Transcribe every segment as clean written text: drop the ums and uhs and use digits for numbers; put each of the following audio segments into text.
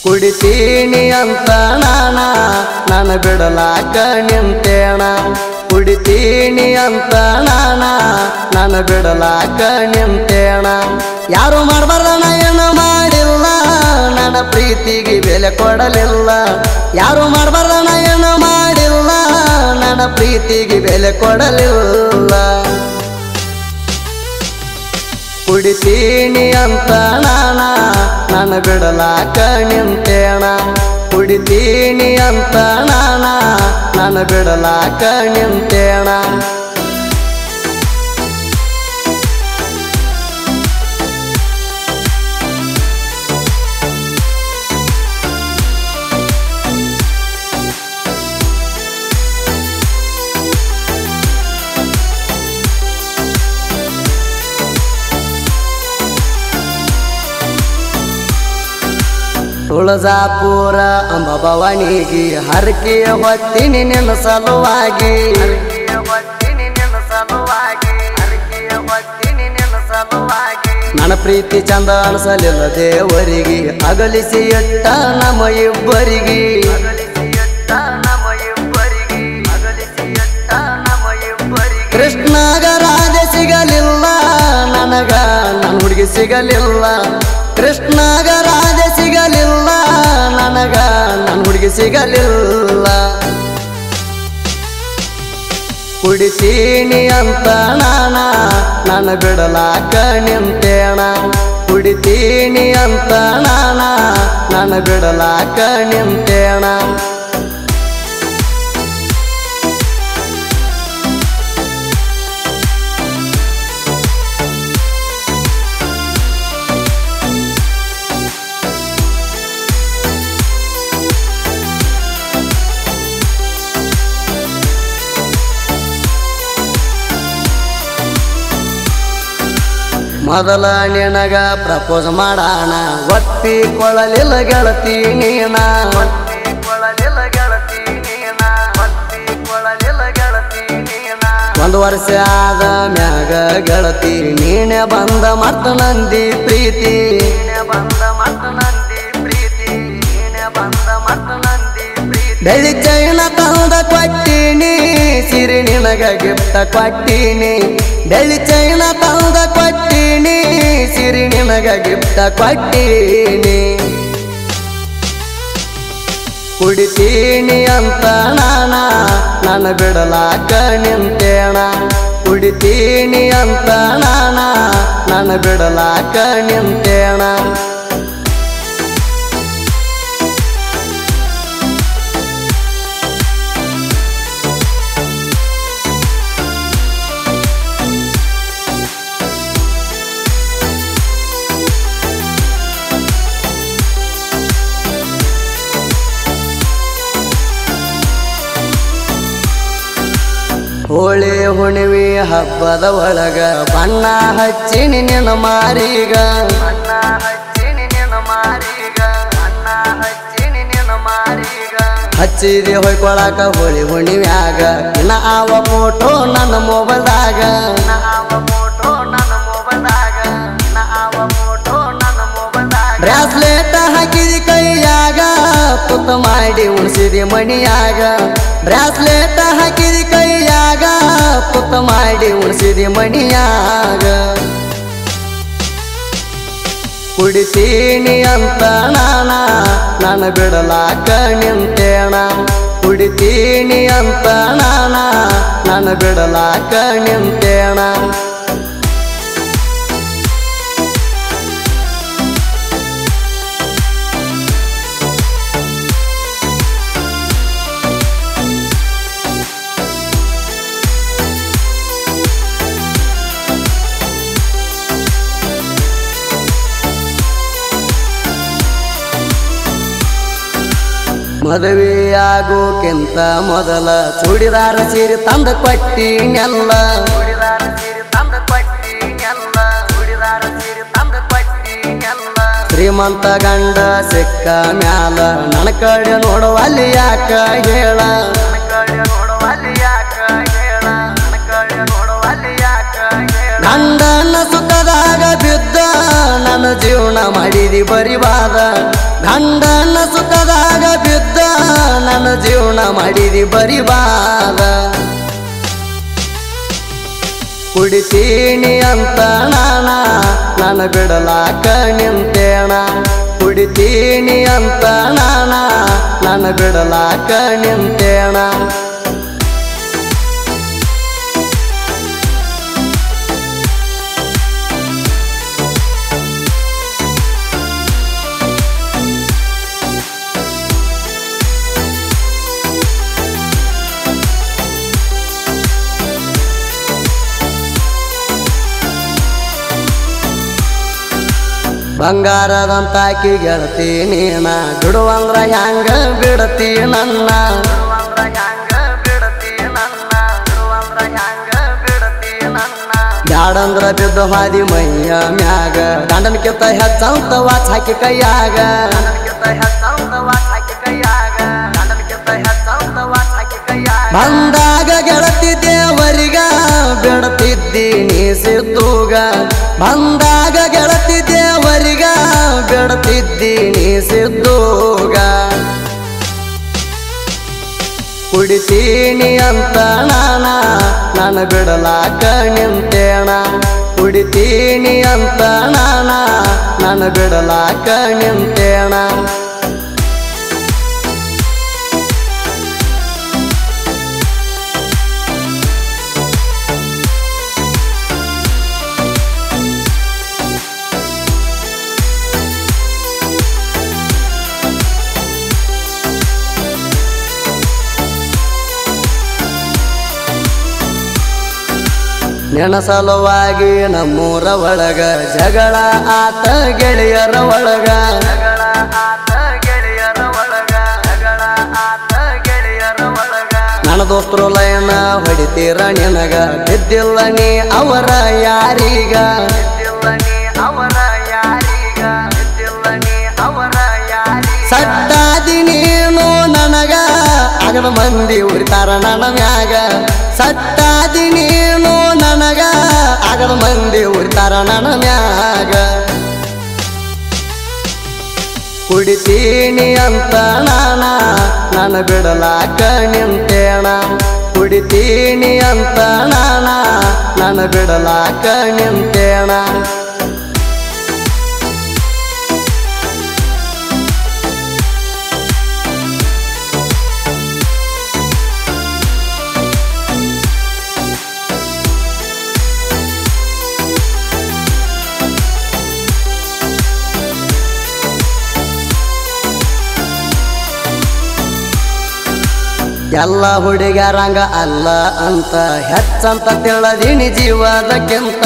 ಕುಡಿತೀನಿ ಅಂತ ನಾನ ಬಿಡಲಾಕ ನಿಂತೇಣ ಕುಡಿತೀನಿ ಅಂತ ನಾನ ಬಿಡಲಾಕ ನಿಂತೇಣ ಯಾರು ಮಾಡಬಾರ್ದಣ ಏನು ಮಾಡಿಲ್ಲ ನನ್ನ ಪ್ರೀತಿಗೆ ಬೆಲೆ ಕೊಡಲಿಲ್ಲ ಯಾರು ಮಾಡಬಾರ್ದಣ ಏನು ಮಾಡಿಲ್ಲ ನನ್ನ ಪ್ರೀತಿಗೆ ಬೆಲೆ ಕೊಡಲಿಲ್ಲ ಕುಡಿತೀನಿ ಅಂತ ನಾನ ಬಿಡಲಾಕ ನಿಂತೇಣ ಕುಡಿತೀನಿ ಅಂತ ನಾನ ಬಿಡಲಾಕ ನಿಂತೇಣ ತುಳಜಾಪುರ ಅಂಬಭವಾನಿಗೆ ಹರಕೆಯ ಹೊತ್ತೀನಿ ನಿನ್ನ ಸಲುವಾಗಿ ನನ್ನ ಪ್ರೀತಿ ಚಂದ ಅನಿಸಲಿಲ್ಲ ದೇವರಿಗೆ ಅಗಲಿಸಿ ಇಟ್ಟ ನಮ್ಮ ಇಬ್ಬರಿಗೆ ಕೃಷ್ಣಗ ರಾಧೆ ಸಿಗಲಿಲ್ಲ ನನಗ ನನ್ನ ಹುಡುಗಿ ಸಿಗಲಿಲ್ಲ ಕೃಷ್ಣಗ ರಾಧೆ ಸಿಗಲಿಲ್ಲ ನನಗ ನನ್ನ ಹುಡುಗಿ ಸಿಗಲಿಲ್ಲ ಕುಡಿತೀನಿ ಅಂತ ನಾನ ಬಿಡಲಾಕ ನಿಂತೇಣ ಕುಡಿತೀನಿ ಅಂತ ನಾನ ಬಿಡಲಾಕ ನಿಂತೇಣ ಮೊದಲ ನಿನಗ ಪ್ರಪೋಸ್ ಮಾಡೋಣ ಒಪ್ಪಿಕೊಳ್ಳಲಿಲ್ಲ ಗೆಳತಿ ನೀನ ಒಂದು ವರ್ಷ ಆದ ಮ್ಯಾಗ ಗೆಳತಿ ನೀನೆ ಬಂದ ಮತ್ತ ನಂದಿ ಪ್ರೀತಿ ಬೆಳ್ಳಿ ಚೈನ ತಂದ ಕೊಟ್ಟಿನಿ ಸಿರಿ ನಿನಗ ಗಿಫ್ಟ ಕೊಟ್ಟಿನಿ ಬೆಳ್ಳಿ ಚೈನ ತಂದ ಕೊಟ್ಟಿನಿ ಸಿರಿ ನಿನಗ ಗಿಫ್ಟ ಕೊಟ್ಟಿನಿ ಕುಡಿತೀನಿ ಅಂತ ನಾನ ಬಿಡಲಾಕ ನಿಂತೇಣ ಕುಡಿತೀನಿ ಅಂತ ನಾನ ಬಿಡಲಾಕ ನಿಂತೇಣ ಹೋಳಿ ಹುಣ್ಣಿಮೆ ಹಬ್ಬದ ಒಳಗ ಬಣ್ಣ ಹಚ್ಚಿನಿ ನಿನ್ನ ಮಾರಿಗ ಹಚ್ಚಿದೆ ಹೊಯ್ಕೊಳಕ ಹೋಳಿ ಹುಣ್ಣಿಮ್ಯಾಗ ಇನ್ನ ಆವ ಫೋಟೋ ನನ್ನ ಮೊಬೈಲ್ದಾಗ ಬ್ರಾಸ್ಲೆಟ್ ಹಾಕಿದಿ ಕೈಯಾಗ ತುತ್ತ ಮಾಡಿ ಉಣಿಸಿದಿ ಮಣಿಯಾಗ ಬ್ರಾಸ್ಲೆಟ್ ಹಾಕಿದಿ ಕೈಯಾಗ ತುತ್ತ ಮಾಡಿ ಉಣಿಸಿದಿ ಮಣಿಯಾಗ ಕುಡಿತೀನಿ ಅಂತ ನಾನ ಬಿಡಲಾಕ ನಿಂತೇಣ ಕುಡಿತೀನಿ ಅಂತ ನಾನ ಬಿಡಲಾಕ ನಿಂತೇಣ ಮದುವೆಯಾಗೋಕ್ಕಿಂತ ಮೊದಲ ಚೂಡಿದಾರ ಸೀರೆ ತಂದ ಕೊಟ್ಟಿನೆಲ್ಲ ಶ್ರೀಮಂತ ಗಂಡ ಸಿಕ್ಕ ಮ್ಯಾಲ ನನ್ನ ಕಡೆ ನೋಡುವಲ್ಲಿ ಯಾಕ ಹೇಳ ಗಂಡನ ಸುಖದಾಗ ಬಿದ್ದ ನನ್ನ ನನ್ನ ಜೀವನ ಮಾಡಿದಿ ಬರಿಬಾದ ಗಂಡನ ಸುಖದಾಗ ಬಿದ್ದ ನನ್ನ ಜೀವನ ಮಾಡಿದಿ ಬರಿಬಾದ ಕುಡಿತೀನಿ ಅಂತ ನಾನು ಬಿಡಲಾಕ ನಿಂತೇಣ ಕುಡಿತೀನಿ ಅಂತ ನಾನು ಬಿಡಲಾಕ ನಿಂತೇಣ ಬಂಗಾರದಂತಾಕಿ ಗೆಳತಿ ನೀನ ಬಿಡುವಂದ್ರ ಹ್ಯಾಂಗ ಬಿಡತಿ ನನ್ನ ಬ್ಯಾಡಂದ್ರ ಬಿದ್ದ ಹಾದಿ ಮೈಯ ಮ್ಯಾಗ ಗಂಡನ ಕಿತ್ತ ಹೆಚ್ಚಂತ ವಾಚ್ ಹಾಕಿ ಕೈಯಾಗ ಬಂದಾಗ ಗೆಳತಿ ದೇವರಿಗ ಬಿಡತಿದ್ದೀನಿ ಸಿದ್ದುಗ ಬಂದಾಗ ಗೆಳತಿ ದೇವರಿಗ ಬಿಡತಿದ್ದೀನಿ ಸಿದ್ದುಗ ಕುಡಿತೀನಿ ಅಂತ ನಾನು ಬಿಡಲಾಕ ನಿಂತೇಣ ಕುಡಿತೀನಿ ಅಂತ ನಾನು ಬಿಡಲಾಕ ನಿಂತೇಣ ನಿನ್ನ ಸಲುವಾಗಿ ನಮ್ಮೂರ ಒಳಗ ಜಗಳ ಆತ ಗೆಳೆಯರ ಒಳಗ ನನ್ನ ದೋಸ್ತರು ಲಯನ ಹೊಡಿತೀರ ನಿನಗ ಬಿದ್ದಿಲ್ಲ ನೀ ಅವರ ಯಾರೀಗ ಸಟ್ಟಾದಿ ನೀನು ನನಗ ಆಗದ ಮಂದಿ ಉರಿತಾರ ನನ್ನ ಮ್ಯಾಗ ಸಟ್ಟಾದಿ ನೀನು ನನಗ ಆಗದ ಮಂದಿ ಉರಿತಾರ ನನ್ನ ಮ್ಯಾಗ ಕುಡಿತೀನಿ ಅಂತ ನಾನು ಬಿಡಲಾಕ ನಿಂತೇಣ ಕುಡಿತೀನಿ ಅಂತ ನಾನು ಬಿಡಲಾಕ ನಿಂತೇಣ ಎಲ್ಲ ಹುಡುಗರಂಗ ಅಲ್ಲ ಅಂತ ಹೆಚ್ಚಂತ ತಿಳದೀನಿ ಜೀವದಕ್ಕಿಂತ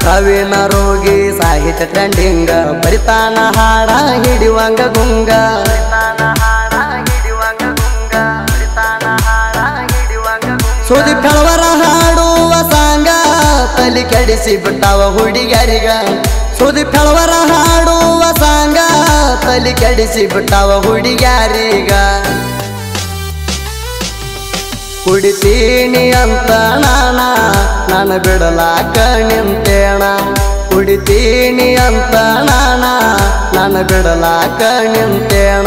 ಕವಿನ ರೋಗಿ ಸಾಹಿತ್ಯ ಟ್ರೆಂಡಿಂಗ ಬರಿತಾನ ಹಾಡ ಹಿಡಿವಂಗ ಗುಂಗ ಸುದಿ ಕಳವರ ಹಾಡುವ ಸಾಂಗ ತಲಿ ಕೆಡಿಸಿ ಬಿಟ್ಟಾವ ಹುಡುಗರಿಗ ಸುದಿ ಕಳವರ ಹಾಡುವ ಸಾಂಗ ತಲಿ ಕೆಡಿಸಿ ಬಿಟ್ಟಾವ ಹುಡುಗ್ಯಾರೀಗ ಕುಡಿತೀನಿ ಅಂತ ನಾನು ಬಿಡಲಾಕ ನಿಂತೇಣ ಕುಡಿತೀನಿ ಅಂತ ನಾನು ಬಿಡಲಾಕ ನಿಂತೇಣ